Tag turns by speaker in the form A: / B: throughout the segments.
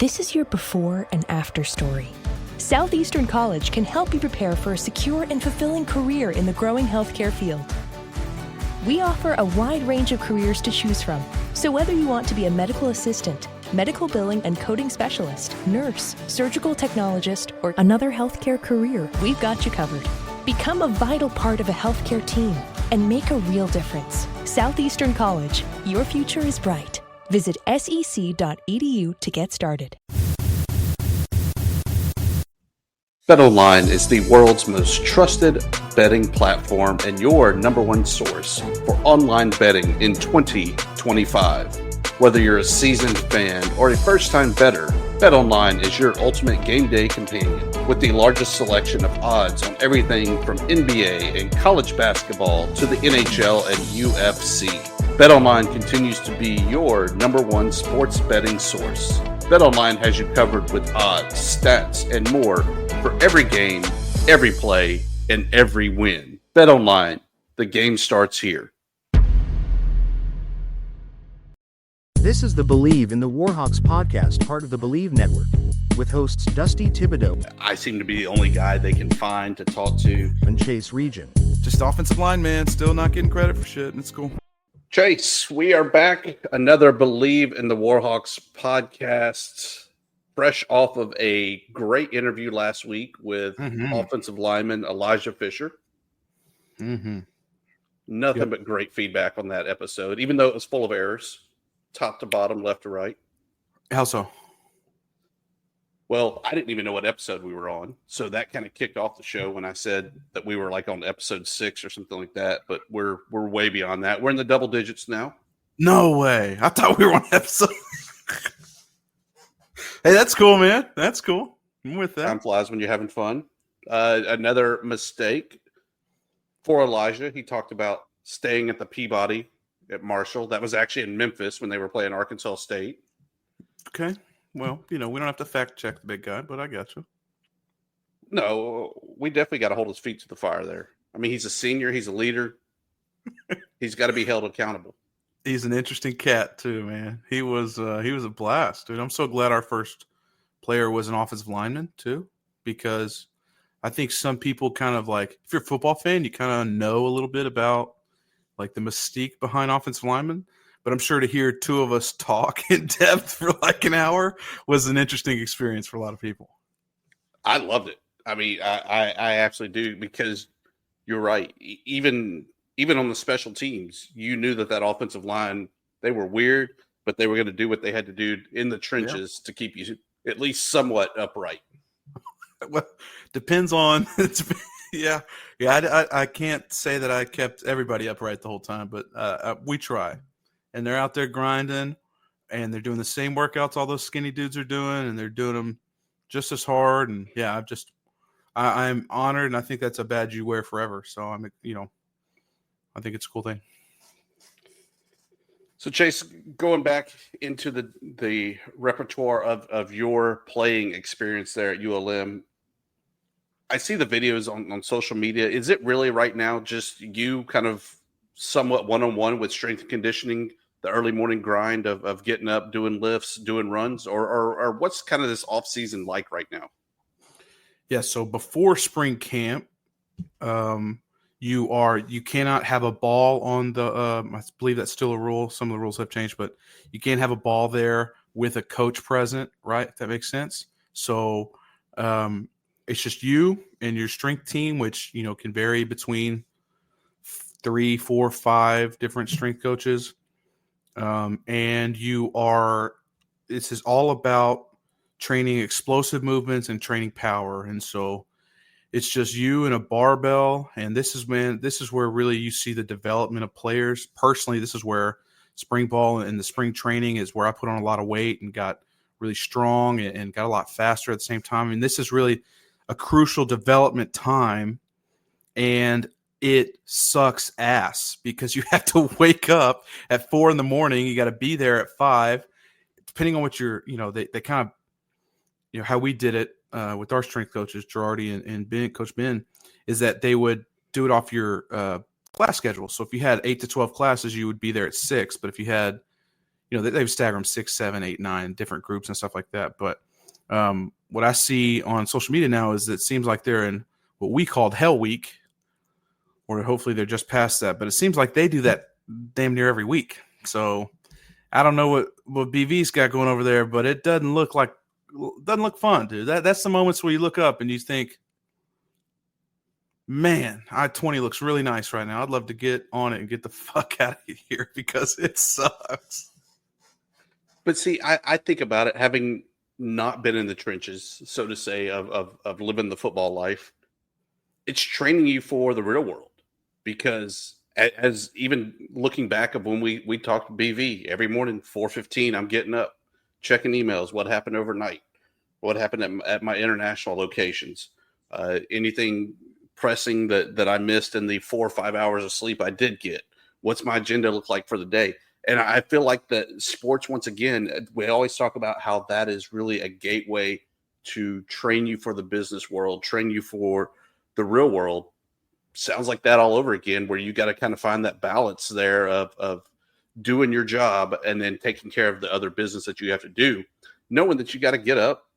A: This is your before and after story. Southeastern College can help you prepare for a secure and fulfilling career in the growing healthcare field. We offer a wide range of careers to choose from, so whether you want to be a medical assistant, medical billing and coding specialist, nurse, surgical technologist, or another healthcare career, we've got you covered. Become a vital part of a healthcare team and make a real difference. Southeastern College, your future is bright. Visit sec.edu to get started.
B: BetOnline is the world's most trusted betting platform and your number one source for online betting in 2025. Whether you're a seasoned fan or a first-time bettor, BetOnline is your ultimate game day companion with the largest selection of odds on everything from NBA and college basketball to the NHL and UFC. BetOnline continues to be your number one sports betting source. BetOnline has you covered with odds, stats, and more for every game, every play, and every win. BetOnline, the game starts here.
C: This is the Bleav in the Warhawks podcast, part of the Bleav Network, with hosts Dusty Thibodeau.
B: I seem to be the only guy they can find to talk to.
C: And Chase Region.
D: Just offensive line, man. Still not getting credit for shit, and it's cool.
B: Chase, we are back. Another Bleav in the Warhawks podcast, fresh off of a great interview last week with offensive lineman Elijah Fisher. Nothing but great feedback on that episode, even though it was full of errors. Top to bottom, left to right.
D: How so?
B: Well, I didn't even know what episode we were on. So that kind of kicked off the show when I said that we were like on episode 6 or something like that. But we're way beyond that. We're in the double digits now.
D: No way. I thought we were on episode. Hey, that's cool, man. That's cool. I'm with that.
B: Time flies when you're having fun. Another mistake for Elijah. He talked about staying at the Peabody at Marshall. That was actually in Memphis when they were playing Arkansas State.
D: Okay. Well, we don't have to fact check the big guy, but I got you.
B: No, we definitely got to hold his feet to the fire there. I mean, he's a senior. He's a leader. He's got to be held accountable.
D: He's an interesting cat too, man. He was a blast, dude. I'm so glad our first player was an offensive lineman too, because I think some people kind of like, if you're a football fan, you kind of know a little bit about like the mystique behind offensive linemen. But I'm sure to hear two of us talk in depth for like an hour was an interesting experience for a lot of people.
B: I loved it. I mean, I absolutely do, because you're right. Even on the special teams, you knew that offensive line, they were weird, but they were going to do what they had to do in the trenches to keep you at least somewhat upright.
D: Well, depends on I can't say that I kept everybody upright the whole time, but we try. And they're out there grinding, and they're doing the same workouts all those skinny dudes are doing, and they're doing them just as hard. And yeah, I'm honored, and I think that's a badge you wear forever. So I think it's a cool thing.
B: So Chase, going back into the repertoire of your playing experience there at ULM, I see the videos on social media. Is it really right now just you kind of somewhat one-on-one with strength and conditioning, the early morning grind of getting up, doing lifts, doing runs, or what's kind of this off season like right now?
D: Yeah. So before spring camp, you cannot have a ball on the, I Bleav that's still a rule. Some of the rules have changed, but you can't have a ball there with a coach present, right? If that makes sense. So, it's just you and your strength team, which, can vary between 3, 4, 5 different strength coaches. And this is all about training explosive movements and training power. And so it's just you and a barbell. And this is where really you see the development of players. Personally, this is where spring ball and the spring training is where I put on a lot of weight and got really strong and got a lot faster at the same time. And this is really a crucial development time. And it sucks ass because you have to wake up at 4 a.m. You got to be there at 5, depending on what they kind of, how we did it with our strength coaches, Girardi and Ben, Coach Ben, is that they would do it off your class schedule. So if you had 8 to 12 classes, you would be there at 6. But if you had, they stagger them 6, 7, 8, 9 different groups and stuff like that. But what I see on social media now is that it seems like they're in what we called Hell Week, or hopefully they're just past that. But it seems like they do that damn near every week. So I don't know what BV's got going over there, but it doesn't look fun, dude. That's the moments where you look up and you think, man, I-20 looks really nice right now. I'd love to get on it and get the fuck out of here because it sucks.
B: But see, I think about it, having not been in the trenches, so to say, of living the football life. It's training you for the real world, because as even looking back of when we talked to BV every morning, 4:15, I'm getting up, checking emails, what happened overnight, what happened at my international locations, anything pressing that I missed in the 4 or 5 hours of sleep I did get. What's my agenda look like for the day? And I feel like that sports, once again, we always talk about how that is really a gateway to train you for the business world, train you for the real world. Sounds like that all over again, where you got to kind of find that balance there of doing your job and then taking care of the other business that you have to do, knowing that you got to get up,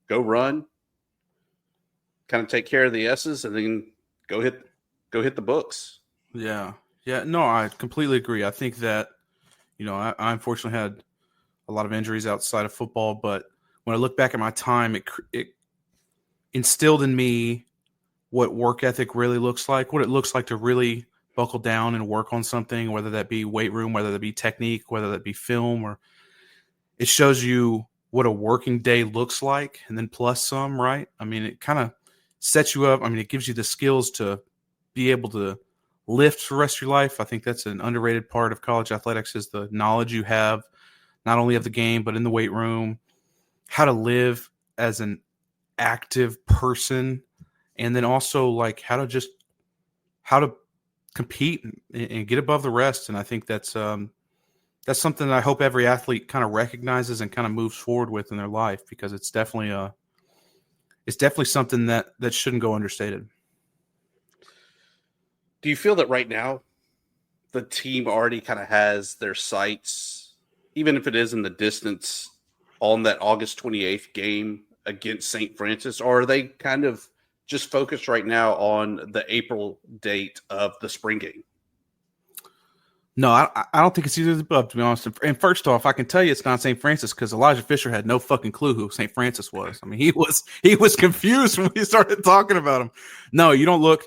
B: go run, kind of take care of the S's, and then go hit the books.
D: Yeah. Yeah, no, I completely agree. I think that, I unfortunately had a lot of injuries outside of football, but when I look back at my time, it instilled in me what work ethic really looks like, what it looks like to really buckle down and work on something, whether that be weight room, whether that be technique, whether that be film, or it shows you what a working day looks like, and then plus some, right? I mean, it kind of sets you up. I mean, it gives you the skills to be able to lift for the rest of your life. I think that's an underrated part of college athletics, is the knowledge you have, not only of the game, but in the weight room, how to live as an active person, and then also like how to compete and get above the rest. And I think that's something that I hope every athlete kind of recognizes and kind of moves forward with in their life, because it's definitely something that shouldn't go understated.
B: Do you feel that right now the team already kind of has their sights, even if it is in the distance, on that August 28th game against St. Francis? Or are they kind of just focused right now on the April date of the spring game?
D: No, I don't think it's either of the above, to be honest. And first off, I can tell you it's not St. Francis, because Elijah Fisher had no fucking clue who St. Francis was. I mean, he was confused when we started talking about him. No, you don't look.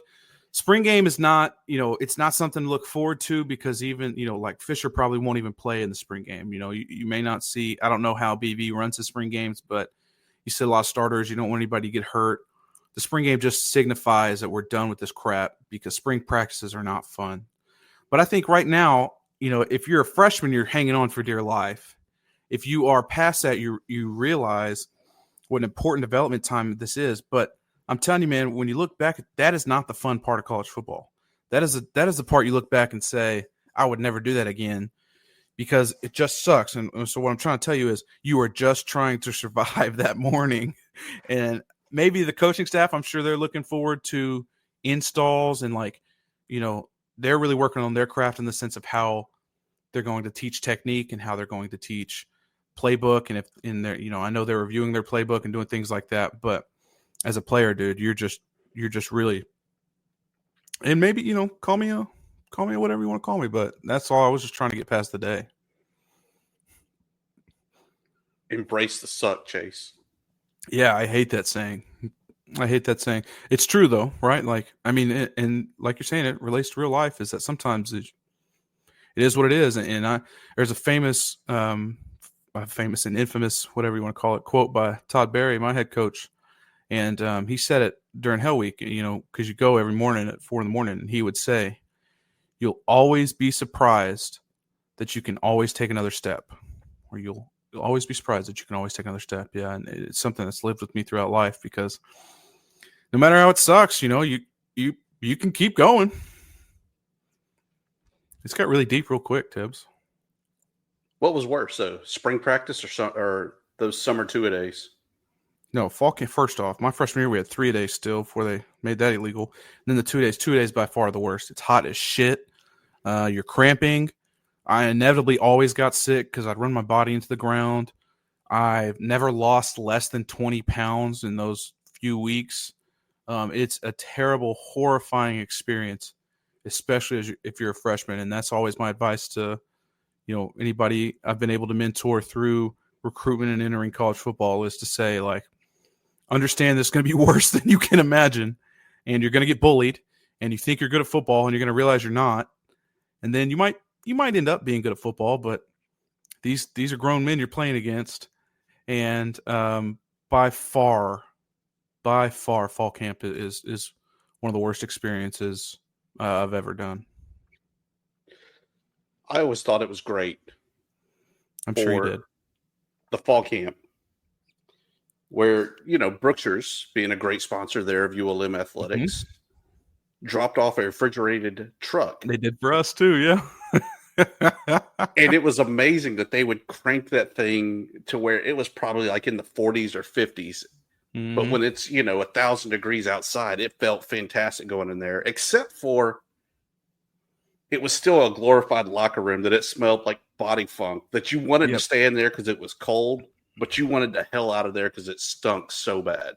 D: Spring game is not, it's not something to look forward to, because even, like Fisher probably won't even play in the spring game. You may not see, I don't know how BV runs his spring games, but you see a lot of starters. You don't want anybody to get hurt. The spring game just signifies that we're done with this crap, because spring practices are not fun. But I think right now, if you're a freshman, you're hanging on for dear life. If you are past that, you realize what an important development time this is. But I'm telling you, man, when you look back, that is not the fun part of college football. That is the part you look back and say, I would never do that again, because it just sucks. And so what I'm trying to tell you is, you are just trying to survive that morning. And maybe the coaching staff, I'm sure they're looking forward to installs, and they're really working on their craft in the sense of how they're going to teach technique and how they're going to teach playbook. And if in their, I know they're reviewing their playbook and doing things like that, but as a player, dude, you're just really, and maybe, call me whatever you want to call me, but that's all. I was just trying to get past the day.
B: Embrace the suck, Chase. Yeah,
D: I hate that saying. It's true though, right? Like, I mean, and like you're saying, it relates to real life, is that sometimes it is what it is. And there's a famous and infamous, whatever you want to call it, quote by Todd Berry, my head coach. And he said it during Hell Week, because you go every morning at 4 a.m, and he would say, you'll always be surprised that you can always take another step, or you'll always be surprised that you can always take another step. Yeah. And it's something that's lived with me throughout life, because no matter how it sucks, you can keep going. It's got really deep real quick, Thibs.
B: What was worse, though, spring practice or those summer 2-a-days?
D: No, fall camp. First off, my freshman year we had 3-a-days still before they made that illegal. And then the 2 days by far the worst. It's hot as shit. You're cramping. I inevitably always got sick because I'd run my body into the ground. I've never lost less than 20 pounds in those few weeks. It's a terrible, horrifying experience, especially if you're a freshman. And that's always my advice to, anybody I've been able to mentor through recruitment and entering college football is to say, like, understand this is going to be worse than you can imagine. And you're going to get bullied, and you think you're good at football, and you're going to realize you're not. And then you might end up being good at football, but these are grown men you're playing against. And by far, fall camp is one of the worst experiences I've ever done.
B: I always thought it was great.
D: I'm sure you did.
B: The fall camp, where, Brookshire's, being a great sponsor there of ULM Athletics, dropped off a refrigerated truck.
D: They did for us too, yeah.
B: And it was amazing that they would crank that thing to where it was probably like in the 40s or 50s. Mm-hmm. But when it's, 1,000 degrees outside, it felt fantastic going in there, except for it was still a glorified locker room that it smelled like body funk, that you wanted to stay in there because it was cold, but you wanted the hell out of there because it stunk so bad.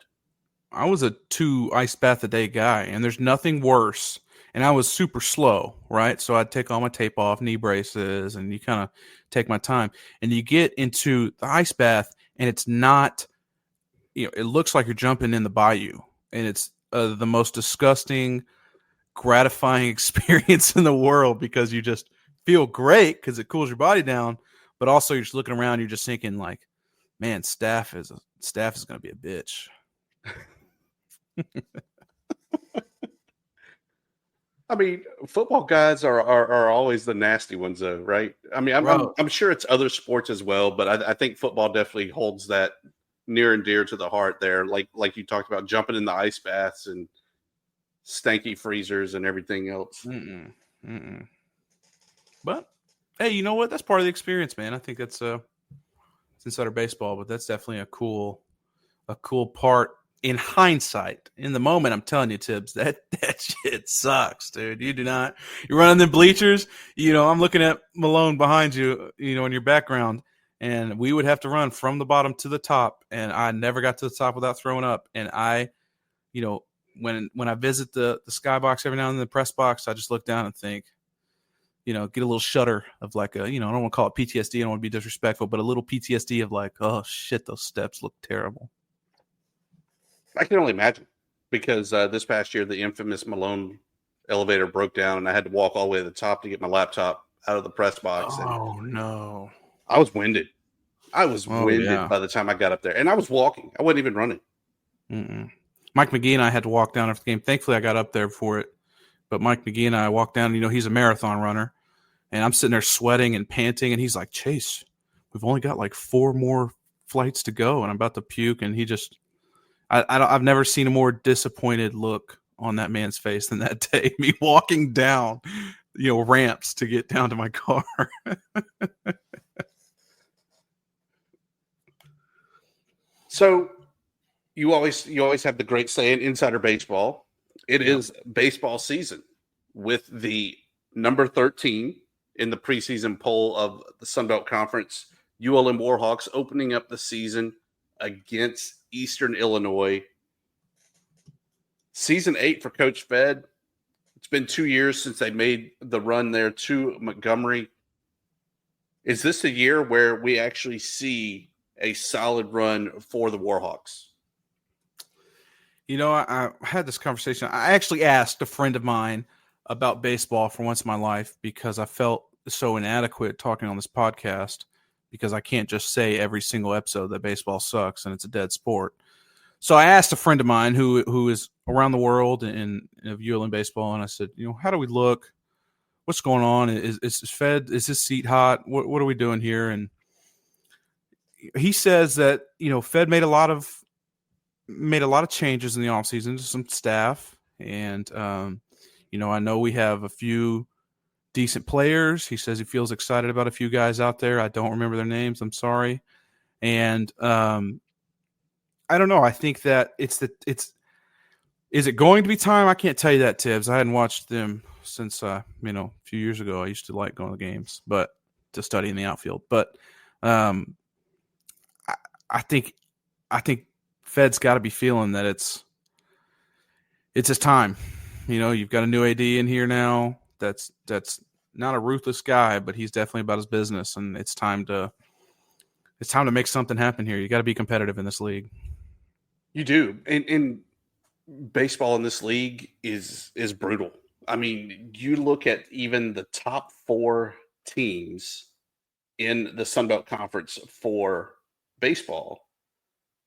D: I was a 2 ice bath a day guy, and there's nothing worse. And I was super slow, right? So I'd take all my tape off, knee braces, and you kind of take my time. And you get into the ice bath, and it's not, it looks like you're jumping in the bayou. And it's the most disgusting, gratifying experience in the world because you just feel great because it cools your body down. But also you're just looking around, you're just thinking like, man, staff is going to be a bitch.
B: I mean, football guys are always the nasty ones, though, right? I mean, I'm sure it's other sports as well, but I think football definitely holds that near and dear to the heart there. Like you talked about, jumping in the ice baths and stanky freezers and everything else.
D: But hey, you know what? That's part of the experience, man. I think that's it's insider baseball, but that's definitely a cool part. In hindsight, in the moment, I'm telling you, Thibs, that shit sucks, dude. You do not. You're running the bleachers. I'm looking at Malone behind you, in your background, and we would have to run from the bottom to the top, and I never got to the top without throwing up. And I, when I visit the skybox every now and then, the press box, I just look down and think, get a little shudder of like I don't want to call it PTSD. I don't want to be disrespectful, but a little PTSD of like, oh shit, those steps look terrible.
B: I can only imagine, because this past year, the infamous Malone elevator broke down, and I had to walk all the way to the top to get my laptop out of the press box.
D: Oh, no.
B: I was winded. By the time I got up there. And I was walking. I wasn't even running.
D: Mike McGee and I had to walk down after the game. Thankfully, I got up there for it. But Mike McGee and I walked down. He's a marathon runner. And I'm sitting there sweating and panting. And he's like, Chase, we've only got like 4 more flights to go. And I'm about to puke. And he just... I've never seen a more disappointed look on that man's face than that day. Me walking down, ramps to get down to my car.
B: So you always have the great saying, insider baseball. It is baseball season, with the number 13 in the preseason poll of the Sun Belt Conference, ULM Warhawks, opening up the season against Eastern Illinois. Season 8 for Coach Fed. It's been 2 years since they made the run there to Montgomery. Is this a year where we actually see a solid run for the Warhawks?
D: I had this conversation. I actually asked a friend of mine about baseball for once in my life because I felt so inadequate talking on this podcast, because I can't just say every single episode that baseball sucks and it's a dead sport. So I asked a friend of mine who is around the world in ULM baseball, and I said, how do we look? What's going on? Is Fed? Is his seat hot? What are we doing here? And he says that Fed made a lot of changes in the offseason to some staff, and I know we have a few decent players. He says he feels excited about a few guys out there. I don't remember their names. I'm sorry. And I don't know. I think that is it going to be time? I can't tell you that, Thibs. I hadn't watched them since, a few years ago. I used to like going to the games, but to study in the outfield. But I think Fed's got to be feeling that it's his time. You've got a new AD in here now. That's not a ruthless guy, but he's definitely about his business, and it's time to make something happen here. You got to be competitive in this league.
B: You do, and baseball in this league is brutal. I mean, you look at even the top 4 teams in the Sun Belt Conference for baseball.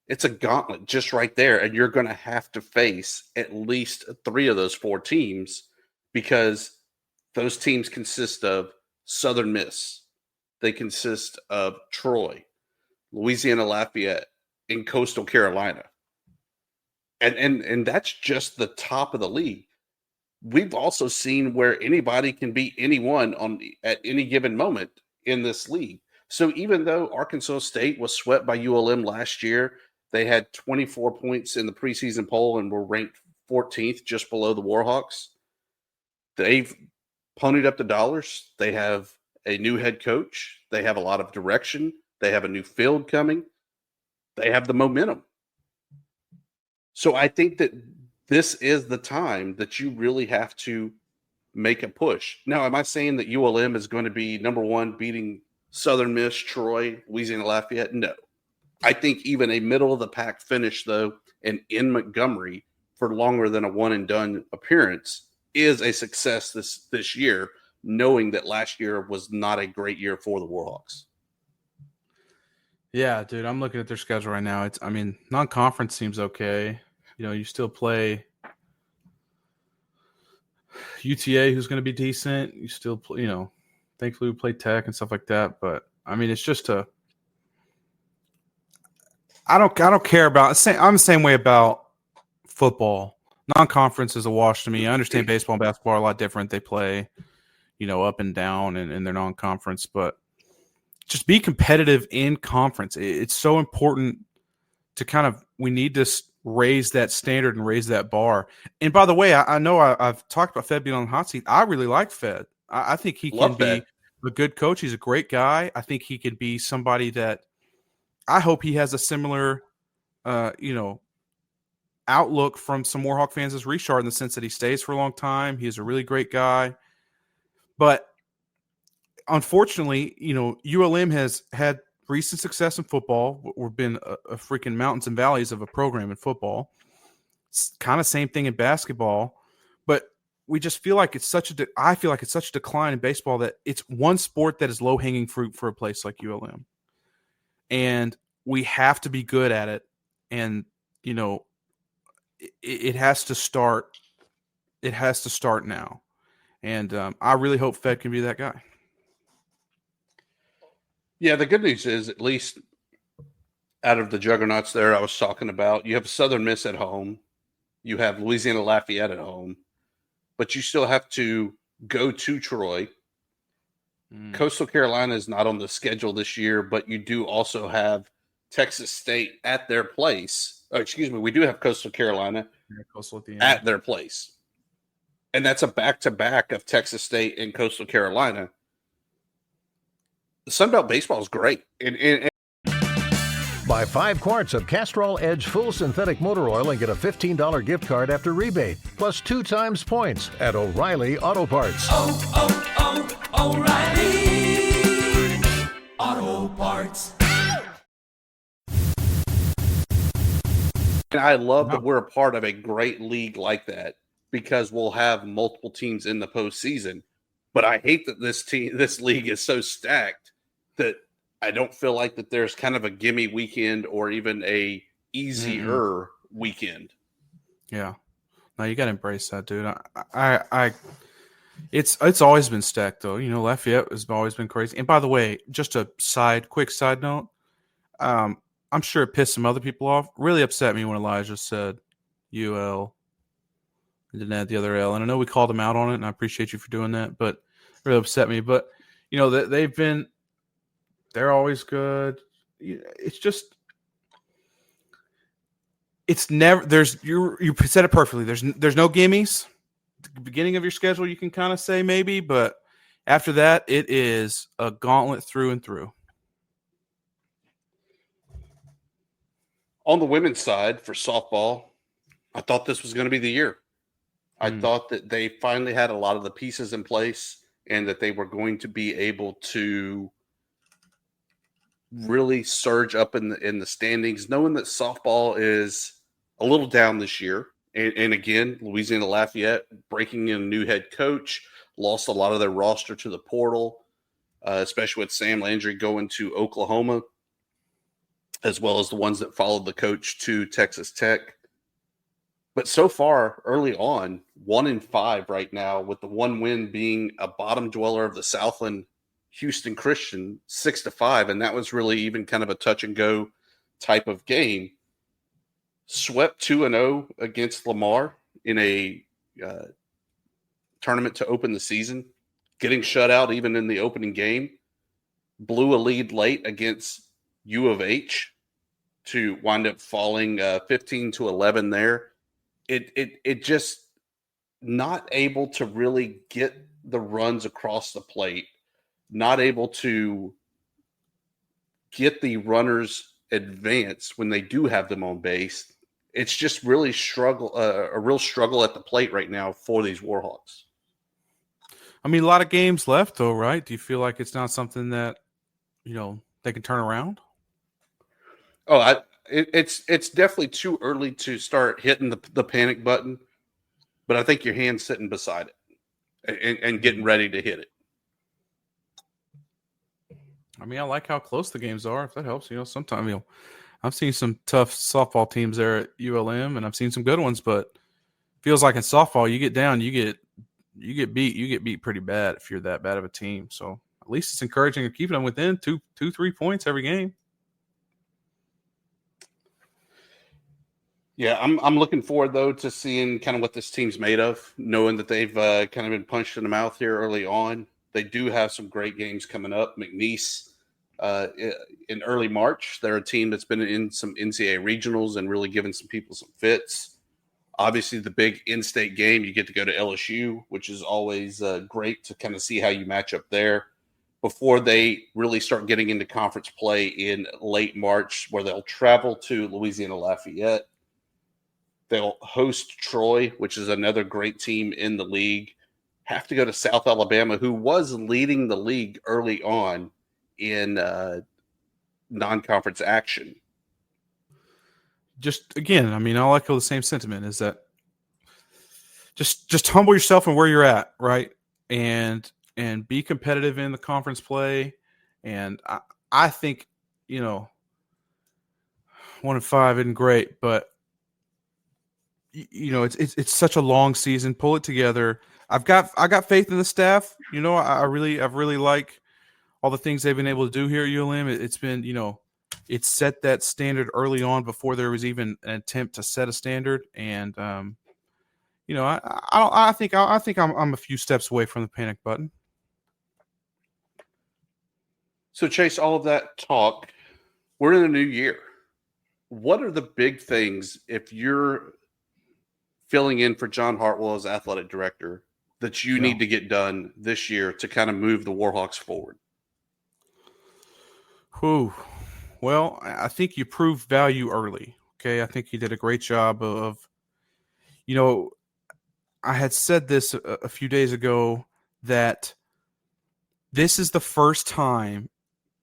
B: It's a gauntlet just right there, and you're going to have to face at least 3 of those 4 teams because those teams consist of Southern Miss. They consist of Troy, Louisiana Lafayette, and Coastal Carolina. And that's just the top of the league. We've also seen where anybody can beat anyone at any given moment in this league. So even though Arkansas State was swept by ULM last year, they had 24 points in the preseason poll and were ranked 14th, just below the Warhawks. They've ponied up the dollars. They have a new head coach. They have a lot of direction. They have a new field coming. They have the momentum. So I think that this is the time that you really have to make a push. Now, am I saying that ULM is going to be number 1 beating Southern Miss, Troy, Louisiana Lafayette? No. I think even a middle-of-the-pack finish, though, and in Montgomery for longer than a one-and-done appearance is a success this year, knowing that last year was not a great year for the Warhawks.
D: Yeah, dude, I'm looking at their schedule right now. Non-conference seems okay. You still play UTA, who's going to be decent. You still play, thankfully we play Tech and stuff like that. But it's just I don't care about. I'm the same way about football. Non-conference is a wash to me. I understand baseball and basketball are a lot different. They play, up and down in their non-conference, but just be competitive in conference. It's so important to we need to raise that standard and raise that bar. And by the way, I know I've talked about Fed being on the hot seat. I really like Fed. I think he can be a good coach. He's a great guy. I think he can be somebody that I hope he has a similar, outlook from some Warhawk fans as Richard in the sense that he stays for a long time. He's a really great guy. But unfortunately, ULM has had recent success in football. We've been a freaking mountains and valleys of a program in football. It's kind of same thing in basketball, but we just feel like I feel like it's such a decline in baseball that it's one sport that is low hanging fruit for a place like ULM, and we have to be good at it. And it has to start. It has to start now, and I really hope Fed can be that guy.
B: Yeah, the good news is, at least out of the juggernauts there I was talking about, you have Southern Miss at home, you have Louisiana Lafayette at home, but you still have to go to Troy. Coastal Carolina is not on the schedule this year, but you do also have Texas State at their place. Oh, excuse me, we do have Coastal Carolina at their place. And that's a back-to-back of Texas State and Coastal Carolina. Sunbelt baseball is great.
E: Buy 5 quarts of Castrol Edge Full Synthetic Motor Oil and get a $15 gift card after rebate, plus 2 times points at O'Reilly Auto Parts.
F: O'Reilly Auto Parts.
B: And I love that we're a part of a great league like that because we'll have multiple teams in the postseason. But I hate that this league is so stacked that I don't feel like that there's kind of a gimme weekend or even a easier weekend.
D: Yeah, no, you got to embrace that, dude. It's always been stacked though. Lafayette has always been crazy. And by the way, just a quick side note, I'm sure it pissed some other people off. Really upset me when Elijah said UL. Didn't add the other L. And I know we called him out on it, and I appreciate you for doing that, but it really upset me. But, they're always good. It's just, it's never, you said it perfectly. There's no gimmies. At the beginning of your schedule, you can kind of say maybe, but After that, it is a gauntlet through and through.
B: On the women's side for softball, I thought this was going to be the year. I thought that they finally had a lot of the pieces in place and that they were going to be able to really surge up in the standings, knowing that softball is a little down this year. And again, Louisiana Lafayette breaking in a new head coach, lost a lot of their roster to the portal, especially with Sam Landry going to Oklahoma, as well as the ones that followed the coach to Texas Tech. But so far, early on, 1-5 right now, with the one win being a bottom dweller of the Southland, Houston Christian, 6-5, and that was really even kind of a touch and go type of game. Swept 2-0 against Lamar in a tournament to open the season, getting shut out even in the opening game. Blew a lead late against U of H to wind up falling 15-11 there. It just not able to really get the runs across the plate, not able to get the runners advance when they do have them on base. It's just really a real struggle at the plate right now for these Warhawks.
D: I mean, a lot of games left, though, right? Do you feel like it's not something that, they can turn around?
B: Oh, it's definitely too early to start hitting the panic button, but I think your hand's sitting beside it and getting ready to hit it.
D: I mean, I like how close the games are, if that helps. Sometimes, I've seen some tough softball teams there at ULM, and I've seen some good ones, but feels like in softball, you get down, you get beat pretty bad if you're that bad of a team. So at least it's encouraging to keep them within 2-3 points every game.
B: Yeah, I'm looking forward, though, to seeing kind of what this team's made of, knowing that they've kind of been punched in the mouth here early on. They do have some great games coming up. McNeese in early March, they're a team that's been in some NCAA regionals and really given some people some fits. Obviously, the big in-state game, you get to go to LSU, which is always great to kind of see how you match up there before they really start getting into conference play in late March, where they'll travel to Louisiana Lafayette. They'll host Troy, which is another great team in the league. Have to go to South Alabama, who was leading the league early on in non-conference action.
D: Just again, I mean, I'll echo the same sentiment, is that just humble yourself and where you're at, right? And be competitive in the conference play. And I think, 1-5 isn't great, but it's such a long season. Pull it together. I got faith in the staff. I really like all the things they've been able to do here at ULM. It's been, it set that standard early on before there was even an attempt to set a standard. And I think I'm a few steps away from the panic button.
B: So Chase, all of that talk, we're in a new year. What are the big things, if you're filling in for John Hartwell as athletic director, that you need to get done this year to kind of move the Warhawks forward?
D: Well, I think you proved value early. Okay. I think you did a great job of, I had said this a few days ago that this is the first time,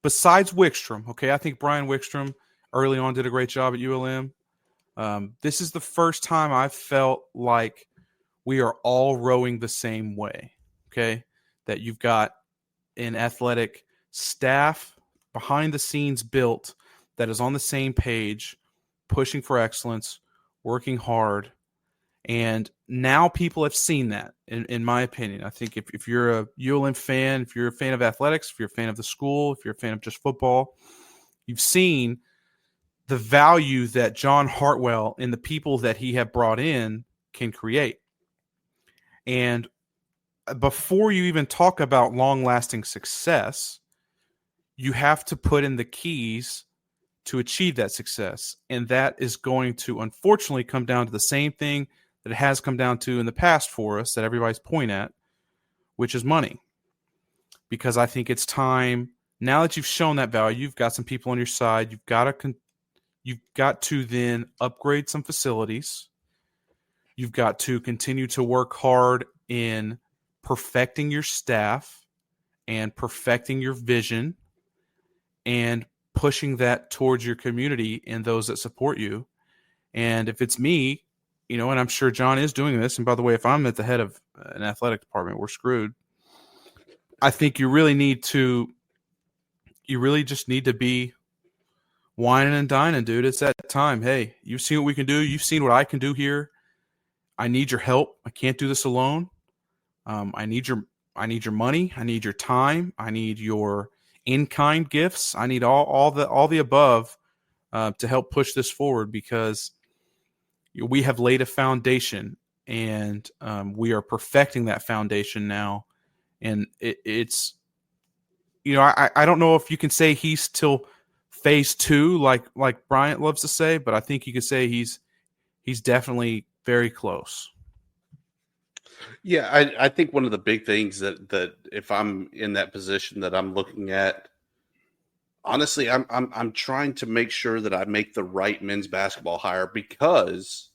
D: besides Wickstrom. Okay. I think Brian Wickstrom early on did a great job at ULM. This is the first time I've felt like we are all rowing the same way, okay? That you've got an athletic staff behind the scenes built that is on the same page, pushing for excellence, working hard. And now people have seen that, in my opinion. I think if you're a ULM fan, if you're a fan of athletics, if you're a fan of the school, if you're a fan of just football, you've seen the value that John Hartwell and the people that he have brought in can create. And before you even talk about long-lasting success, you have to put in the keys to achieve that success. And that is going to, unfortunately, come down to the same thing that it has come down to in the past for us, that everybody's point at, which is money. because I think it's time now that you've shown that value, you've got some people on your side. You've got to then upgrade some facilities. You've got to continue to work hard in perfecting your staff and perfecting your vision and pushing that towards your community and those that support you. And if it's me, and I'm sure John is doing this. And by the way, if I'm at the head of an athletic department, we're screwed. I think you really just need to be whining and dining, dude. It's that time. Hey, you've seen what we can do. You've seen what I can do here. I need your help. I can't do this alone. I need your money. I need your time. I need your in-kind gifts. I need all the above to help push this forward, because we have laid a foundation, and we are perfecting that foundation now. And it's, I don't know if you can say he's till phase 2, like Bryant loves to say, but I think you could say he's definitely very close.
B: Yeah, I think one of the big things that if I'm in that position that I'm looking at, honestly, I'm trying to make sure that I make the right men's basketball hire, because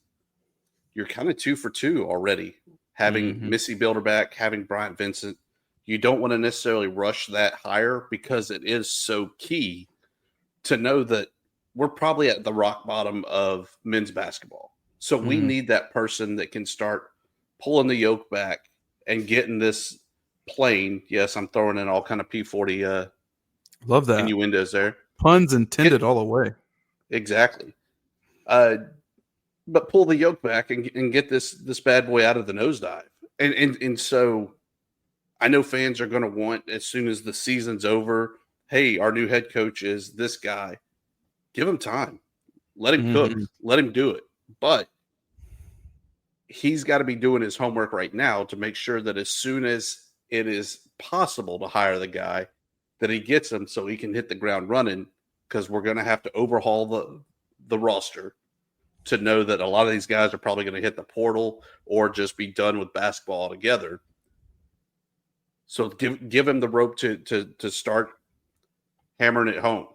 B: you're kind of 2 for 2 already. Having Missy Bilderback, having Bryant Vincent, you don't want to necessarily rush that hire, because it is so key to know that we're probably at the rock bottom of men's basketball. So we need that person that can start pulling the yoke back and getting this plane. Yes, I'm throwing in all kind of P40
D: love that
B: innuendos there.
D: Puns intended all the way.
B: Exactly. But pull the yoke back and get this bad boy out of the nosedive. And so I know fans are going to want, as soon as the season's over, hey, our new head coach is this guy. Give him time. Let him cook. Let him do it. But he's got to be doing his homework right now to make sure that as soon as it is possible to hire the guy, that he gets him so he can hit the ground running, because we're going to have to overhaul the roster to know that a lot of these guys are probably going to hit the portal or just be done with basketball altogether. So give him the rope to start hammering it home.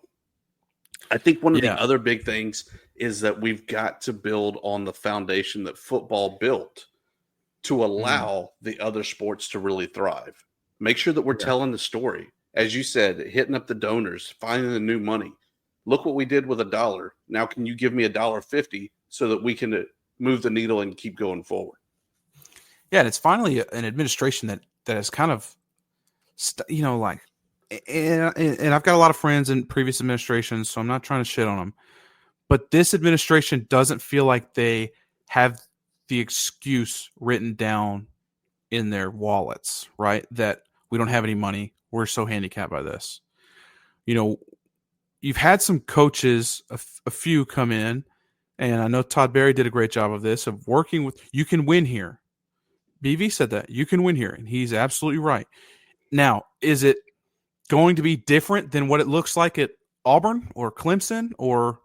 B: I think one of the other big things is that we've got to build on the foundation that football built to allow the other sports to really thrive. Make sure that we're telling the story. As you said, hitting up the donors, finding the new money. Look what we did with $1. Now, can you give me $1.50 so that we can move the needle and keep going forward?
D: Yeah, and it's finally an administration that has kind of, and I've got a lot of friends in previous administrations, so I'm not trying to shit on them. But this administration doesn't feel like they have the excuse written down in their wallets, right? That we don't have any money. We're so handicapped by this. You've had some coaches, a few come in, and I know Todd Berry did a great job of this, of working with, you can win here. BV said that, you can win here, and he's absolutely right. Now, is it going to be different than what it looks like at Auburn or Clemson or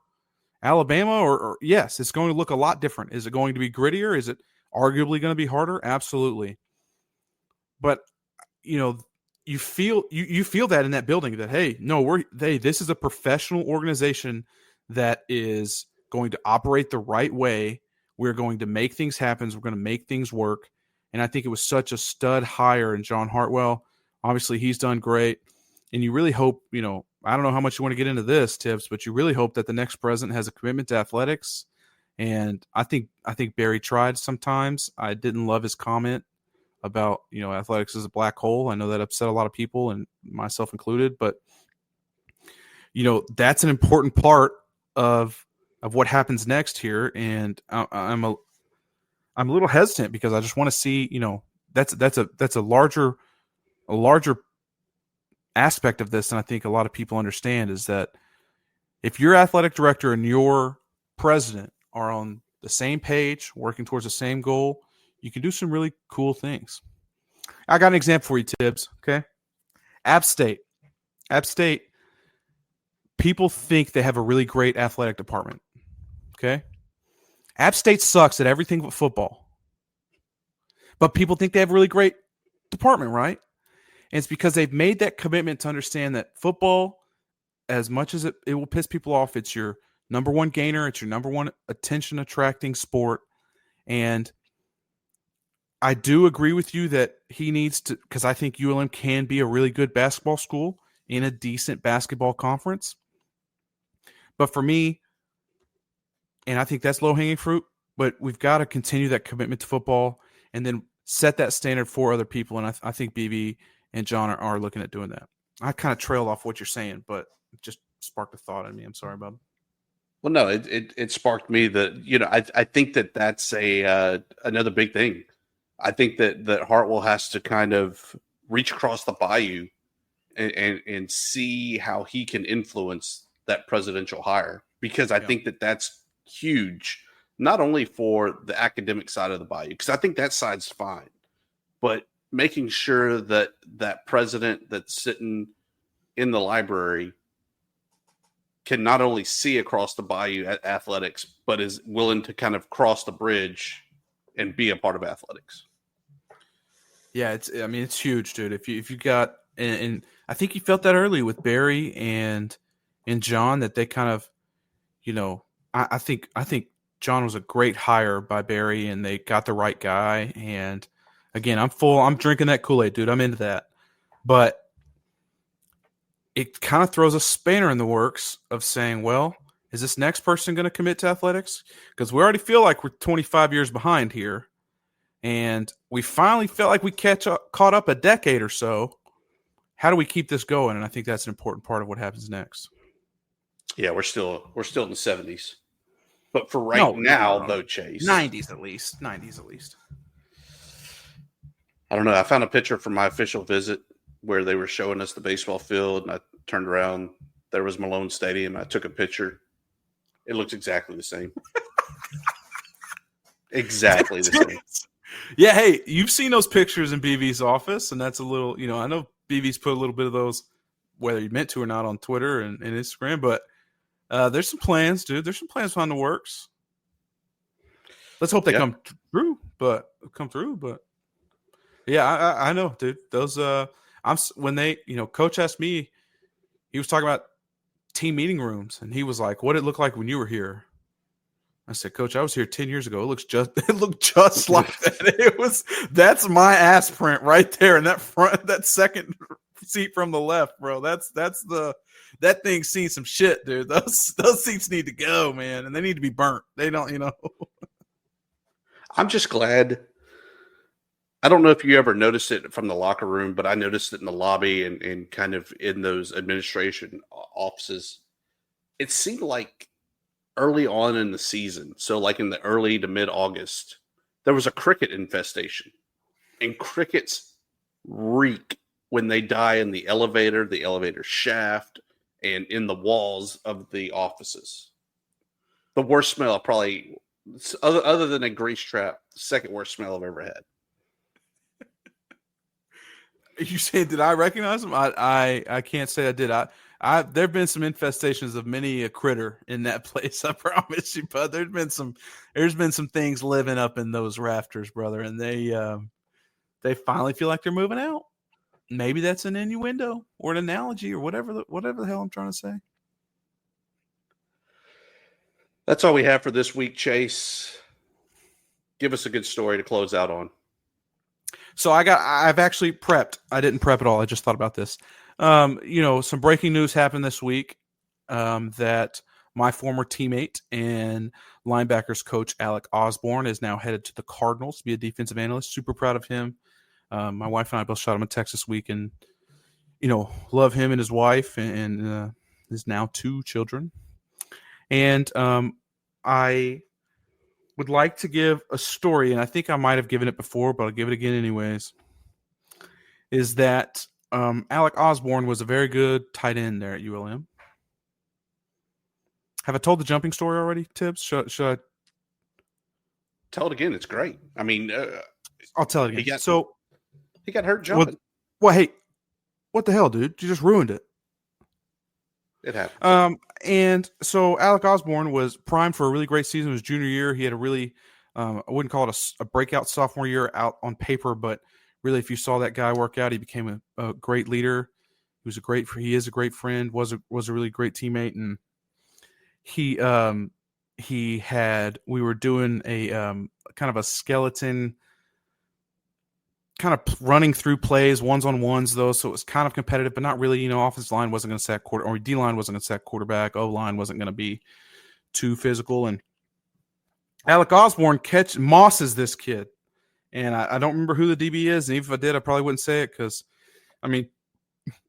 D: Alabama? Or yes, it's going to look a lot different. Is it going to be grittier? Is it arguably going to be harder? Absolutely. But, you feel that in that building that, hey, no, this is a professional organization that is going to operate the right way. We're going to make things happen. We're going to make things work. And I think it was such a stud hire in John Hartwell. Obviously, he's done great. And you really hope, I don't know how much you want to get into this, Thibs, but you really hope that the next president has a commitment to athletics. And I think Barry tried sometimes. I didn't love his comment about, athletics is a black hole. I know that upset a lot of people, and myself included, but that's an important part of what happens next here. And I'm a little hesitant, because I just want to see, that's a larger aspect of this. And I think a lot of people understand is that if your athletic director and your president are on the same page, working towards the same goal, you can do some really cool things. I got an example for you, Thibs. Okay. App State. People think they have a really great athletic department. Okay. App State sucks at everything but football. But people think they have a really great department, right? And it's because they've made that commitment to understand that football, as much as it will piss people off, it's your number one gainer. It's your number one attention attracting sport. And I do agree with you that he needs to, because I think ULM can be a really good basketball school in a decent basketball conference. But for me, and I think that's low-hanging fruit, but we've got to continue that commitment to football and then set that standard for other people. And I think BB and John are looking at doing that. I kind of trailed off what you're saying, but it just sparked a thought in me. I'm sorry, bub.
B: Well, no, it sparked me that, I think that's another big thing. I think that Hartwell has to kind of reach across the bayou and see how he can influence that presidential hire, because I think that's huge, not only for the academic side of the bayou, because I think that side's fine, but making sure that that president that's sitting in the library can not only see across the bayou at athletics, but is willing to kind of cross the bridge and be a part of athletics.
D: Yeah, it's huge, dude. If you got, and I think you felt that early with Barry and John, that they kind of, I think John was a great hire by Barry, and they got the right guy. And again, I'm drinking that Kool-Aid, dude. I'm into that. But it kind of throws a spanner in the works of saying, well, is this next person going to commit to athletics? Because we already feel like we're 25 years behind here. And we finally felt like we caught up a decade or so. How do we keep this going? And I think that's an important part of what happens next.
B: Yeah, we're still in the 70s. But for now, though, Chase.
D: 90s at least. 90s at least.
B: I don't know. I found a picture from my official visit where they were showing us the baseball field, and I turned around. There was Malone Stadium. I took a picture. It looks exactly the same. Exactly the same.
D: Yeah, hey, you've seen those pictures in BB's office, and that's a little, I know BB's put a little bit of those, whether he meant to or not, on Twitter and Instagram, but there's some plans, dude. There's some plans on the works. Let's hope they come through, but yeah, I know, dude. Those, when they, Coach asked me, he was talking about team meeting rooms, and he was like, "What did it look like when you were here?" I said, "Coach, I was here 10 years ago. It looked just like that. That's my ass print right there in that second seat from the left, bro. That thing's seen some shit, dude. Those seats need to go, man, and they need to be burnt. They don't,
B: I'm just glad. I don't know if you ever noticed it from the locker room, but I noticed it in the lobby and kind of in those administration offices. It seemed like early on in the season, so like in the early to mid-August, there was a cricket infestation. And crickets reek when they die in the elevator shaft, and in the walls of the offices. The worst smell, probably, other than a grease trap, the second worst smell I've ever had.
D: You saying, did I recognize them? I can't say I did. There have been some infestations of many a critter in that place. I promise you, but there's been some things living up in those rafters, brother, and they finally feel like they're moving out. Maybe that's an innuendo or an analogy or whatever the hell I'm trying to say.
B: That's all we have for this week, Chase. Give us a good story to close out on.
D: So I've actually prepped. I didn't prep at all. I just thought about this. Some breaking news happened this week that my former teammate and linebackers coach Alec Osborne is now headed to the Cardinals to be a defensive analyst. Super proud of him. My wife and I both shot him a text this week, and love him and his wife and his now 2 children. And I would like to give a story, and I think I might have given it before, but I'll give it again anyways. Is that Alec Osborne was a very good tight end there at ULM. Have I told the jumping story already, Thibs? Should I
B: tell it again? It's great. I mean,
D: I'll tell it again.
B: He got hurt jumping.
D: Well, hey, what the hell, dude? You just ruined it.
B: It happened.
D: And so Alec Osborne was primed for a really great season. His junior year, he had a really, I wouldn't call it a breakout sophomore year out on paper, but really, if you saw that guy work out, he became a great leader. He is a great friend, was a really great teammate. And we were doing a kind of a skeleton, kind of running through plays, ones-on-ones though. So it was kind of competitive, but not really, offensive line wasn't going to sack or D line wasn't going to sack quarterback. O line wasn't going to be too physical. And Alec Osborne mosses this kid. And I don't remember who the DB is. And even if I did, I probably wouldn't say it because,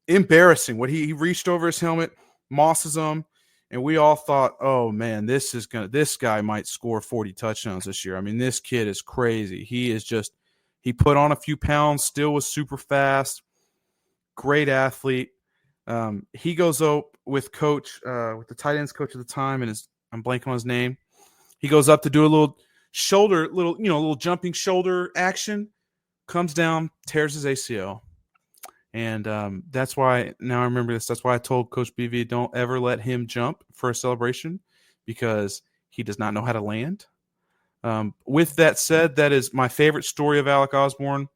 D: embarrassing. What he reached over his helmet, mosses him. And we all thought, oh, man, this guy might score 40 touchdowns this year. This kid is crazy. He put on a few pounds, still was super fast, great athlete. He goes up with with the tight ends coach at the time, and I'm blanking on his name. He goes up to do a little jumping shoulder action, comes down, tears his ACL. And that's why, now I remember this, that's why I told Coach BV, don't ever let him jump for a celebration because he does not know how to land. With that said, that is my favorite story of Alec Osborne.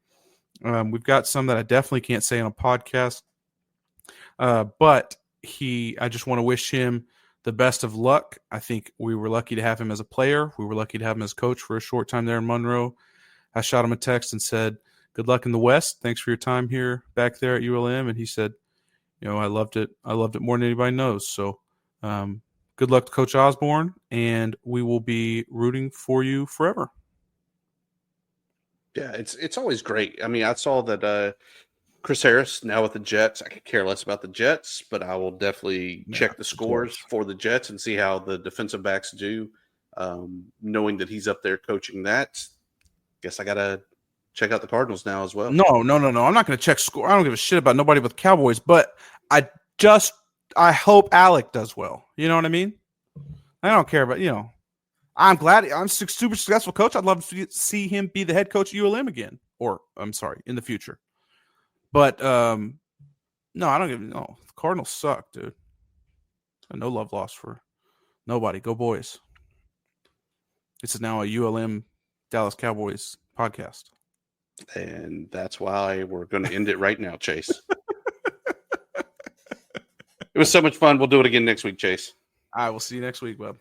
D: We've got some that I definitely can't say on a podcast. But I just want to wish him the best of luck. I think we were lucky to have him as a player. We were lucky to have him as coach for a short time there in Monroe. I shot him a text and said, good luck in the West. Thanks for your time here back there at ULM. And he said, I loved it. I loved it more than anybody knows. So good luck to Coach Osborne, and we will be rooting for you forever.
B: Yeah, it's always great. I saw that Chris Harris now with the Jets. I could care less about the Jets, but I will definitely check the scores for the Jets and see how the defensive backs do. Knowing that he's up there coaching that, guess I got to check out the Cardinals now as well.
D: No. I'm not going to check score. I don't give a shit about nobody but the Cowboys, but I hope Alec does well. You know what I mean? I don't care about, I'm glad I'm a super successful coach. I'd love to see him be the head coach at ULM again, in the future. But no, the Cardinals suck, dude. No love lost for nobody. Go Boys. This is now a ULM Dallas Cowboys podcast.
B: And that's why we're going to end it right now, Chase. It was so much fun. We'll do it again next week, Chase.
D: I will see you next week, bub.